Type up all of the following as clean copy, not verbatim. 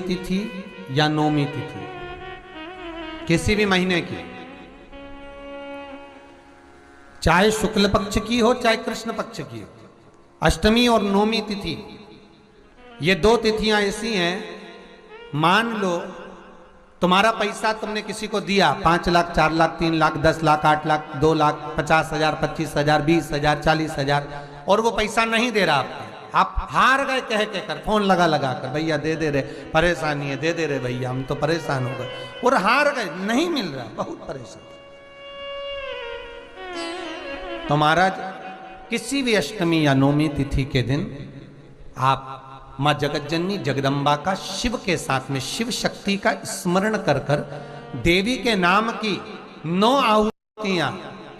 तिथि या नौमी तिथि, किसी भी महीने की, चाहे शुक्ल पक्ष की हो चाहे कृष्ण पक्ष की हो, अष्टमी और नौमी तिथि, ये दो तिथियां ऐसी हैं, मान लो तुम्हारा पैसा तुमने किसी को दिया, 5 लाख, 4 लाख, 3 लाख, 10 लाख, 8 लाख, 2 लाख, 50,000, 25,000, 20,000, 40,000, और वो पैसा नहीं दे रहा आपको, आप हार गए कह के कर, फोन लगा लगा कर, भैया दे दे रहे, परेशानी है, दे दे रहे भैया, हम तो परेशान हो गए, और हार गए, नहीं मिल रहा, बहुत परेशान। तो महाराज किसी भी अष्टमी या नौमी तिथि के दिन आप मां जगतजननी जगदम्बा का शिव के साथ में, शिव शक्ति का स्मरण कर कर देवी के नाम की 9 आहुतियां,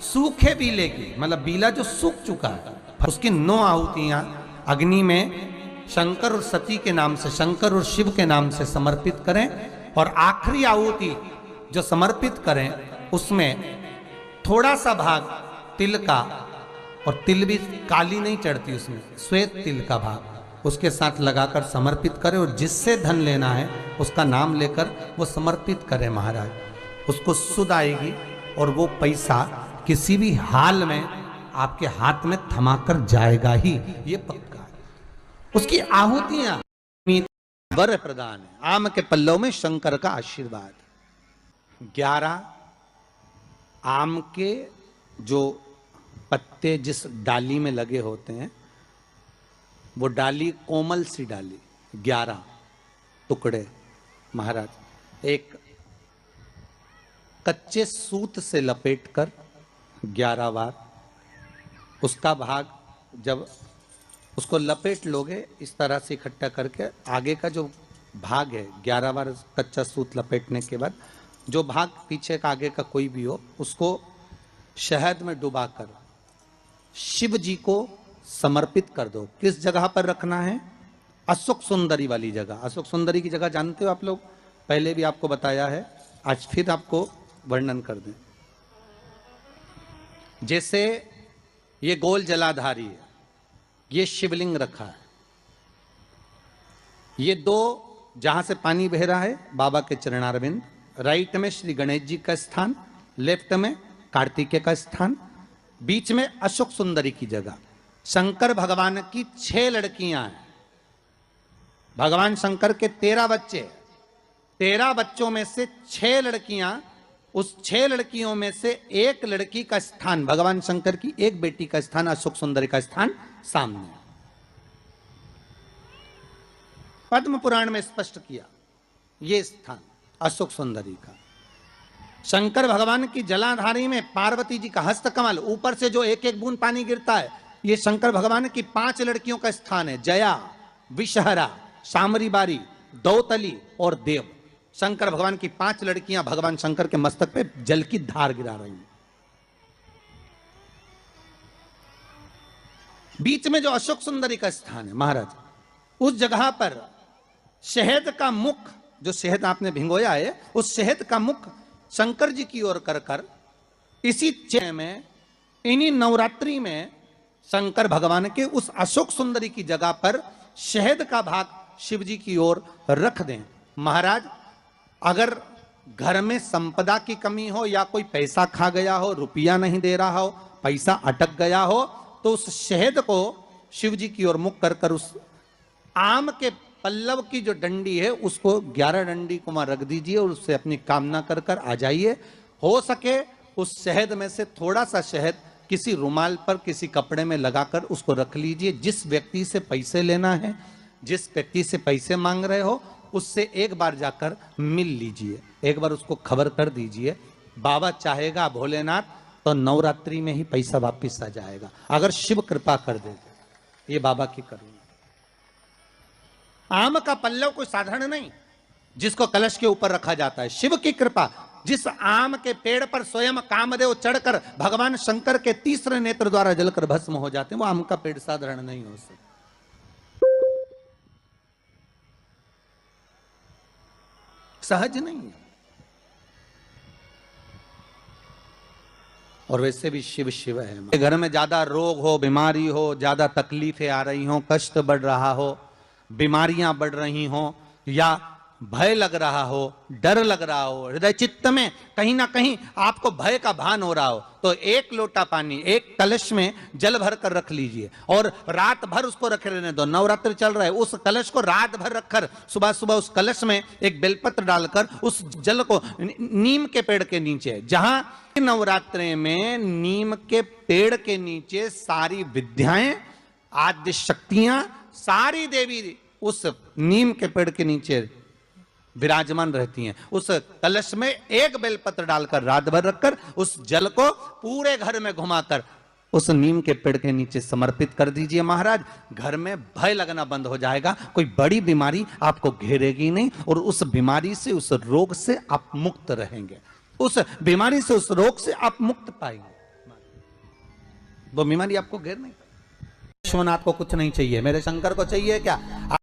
सूखे बीले की, मतलब बीला जो सूख चुका है उसकी 9 आहुतियां अग्नि में शंकर और सती के नाम से, शंकर और शिव के नाम से समर्पित करें, और आखिरी आहुति जो समर्पित करें उसमें थोड़ा सा भाग तिल का, और तिल भी काली नहीं चढ़ती उसमें, श्वेत तिल का भाग उसके साथ लगाकर समर्पित करें, और जिससे धन लेना है उसका नाम लेकर वो समर्पित करें महाराज, उसको सुध आएगी, और वो पैसा किसी भी हाल में आपके हाथ में थमाकर जाएगा ही, ये पक्का है। उसकी आहुतियां वर प्रदान है, आम के पल्लव में शंकर का आशीर्वाद। 11 आम के जो पत्ते जिस डाली में लगे होते हैं, वो डाली कोमल सी डाली, 11 टुकड़े महाराज एक कच्चे सूत से लपेटकर 11 बार, उसका भाग जब उसको लपेट लोगे इस तरह से इकट्ठा करके, आगे का जो भाग है 11 बार कच्चा सूत लपेटने के बाद जो भाग पीछे का आगे का कोई भी हो, उसको शहद में डुबाकर शिव जी को समर्पित कर दो। किस जगह पर रखना है? अशोक सुंदरी वाली जगह। अशोक सुंदरी की जगह जानते हो आप लोग, पहले भी आपको बताया है, आज फिर आपको वर्णन कर दें। जैसे ये गोल जलाधारी है, ये शिवलिंग रखा है, ये 2 जहां से पानी बह रहा है बाबा के चरणारविंद, राइट में श्री गणेश जी का स्थान, लेफ्ट में कार्तिकेय का स्थान, बीच में अशोक सुंदरी की जगह। शंकर भगवान की 6 लड़कियां हैं, भगवान शंकर के 13 बच्चे, 13 बच्चों में से 6 लड़कियां, उस 6 लड़कियों में से एक लड़की का स्थान, भगवान शंकर की एक बेटी का स्थान, अशोक सुंदरी का स्थान सामने है। पद्म पुराण में स्पष्ट किया ये स्थान अशोक सुंदरी का। शंकर भगवान की जलाधारी में पार्वती जी का हस्तकमल, ऊपर से जो एक एक बूंद पानी गिरता है, ये शंकर भगवान की 5 लड़कियों का स्थान है, जया, विषहरा, शामरी बारी, दौतली और देव। शंकर भगवान की 5 लड़कियां भगवान शंकर के मस्तक पे जल की धार गिरा रही हैं। बीच में जो अशोक सुंदरी का स्थान है महाराज, उस जगह पर शहद का मुख, जो शहद आपने भिंगोया है, उस शहद का मुख शंकर जी की ओर कर कर इसी चय में, इन्हीं नवरात्रि में शंकर भगवान के उस अशोक सुंदरी की जगह पर शहद का भाग शिव जी की ओर रख दें। महाराज अगर घर में संपदा की कमी हो, या कोई पैसा खा गया हो, रुपया नहीं दे रहा हो, पैसा अटक गया हो, तो उस शहद को शिव जी की ओर मुख कर कर उस आम के पल्लव की जो डंडी है उसको 11 डंडी को वहां रख दीजिए, और उससे अपनी कामना कर कर आ जाइए। हो सके उस शहद में से थोड़ा सा शहद किसी रुमाल पर, किसी कपड़े में लगाकर उसको रख लीजिए। जिस व्यक्ति से पैसे लेना है, जिस व्यक्ति से पैसे मांग रहे हो, उससे एक बार जाकर मिल लीजिए, एक बार उसको खबर कर दीजिए। बाबा चाहेगा भोलेनाथ तो नवरात्रि में ही पैसा वापिस आ जाएगा, अगर शिव कृपा कर दे। ये बाबा की करुणा। आम का पल्लव कोई साधारण नहीं जिसको कलश के ऊपर रखा जाता है, शिव की कृपा। जिस आम के पेड़ पर स्वयं कामदेव चढ़कर भगवान शंकर के तीसरे नेत्र द्वारा जलकर भस्म हो जाते हैं, वो आम का पेड़ साधारण नहीं हो सकता। सहज नहीं है। और वैसे भी शिव शिव है। घर में ज्यादा रोग हो, बीमारी हो, ज्यादा तकलीफें आ रही हो, कष्ट बढ़ रहा हो, बीमारियां बढ़ रही हो, या भय लग रहा हो, डर लग रहा हो, हृदय चित्त में कहीं ना कहीं आपको भय का भान हो रहा हो, तो एक लोटा पानी एक कलश में जल भर कर रख लीजिए और रात भर उसको रखे रहने दो। नवरात्र चल रहा है, उस कलश को रात भर रखकर सुबह सुबह उस कलश में एक बेलपत्र डालकर उस जल को नीम के पेड़ के नीचे, जहां नवरात्रि में नीम के पेड़ के नीचे सारी विद्याएं, आद्य शक्तियां, सारी देवी उस नीम के पेड़ के नीचे विराजमान रहती हैं। उस कलश में एक बेलपत्र डालकर रात भर रखकर उस जल को पूरे घर में घुमाकर उस नीम के पेड़ के नीचे समर्पित कर दीजिए महाराज। घर में भय लगना बंद हो जाएगा, कोई बड़ी बीमारी आपको घेरेगी नहीं और उस बीमारी से, उस रोग से आप मुक्त रहेंगे। उस बीमारी से, उस रोग से आप मुक्त पाएंगे, वो बीमारी आपको घेर नहीं। विश्वनाथ को कुछ नहीं चाहिए, मेरे शंकर को चाहिए क्या?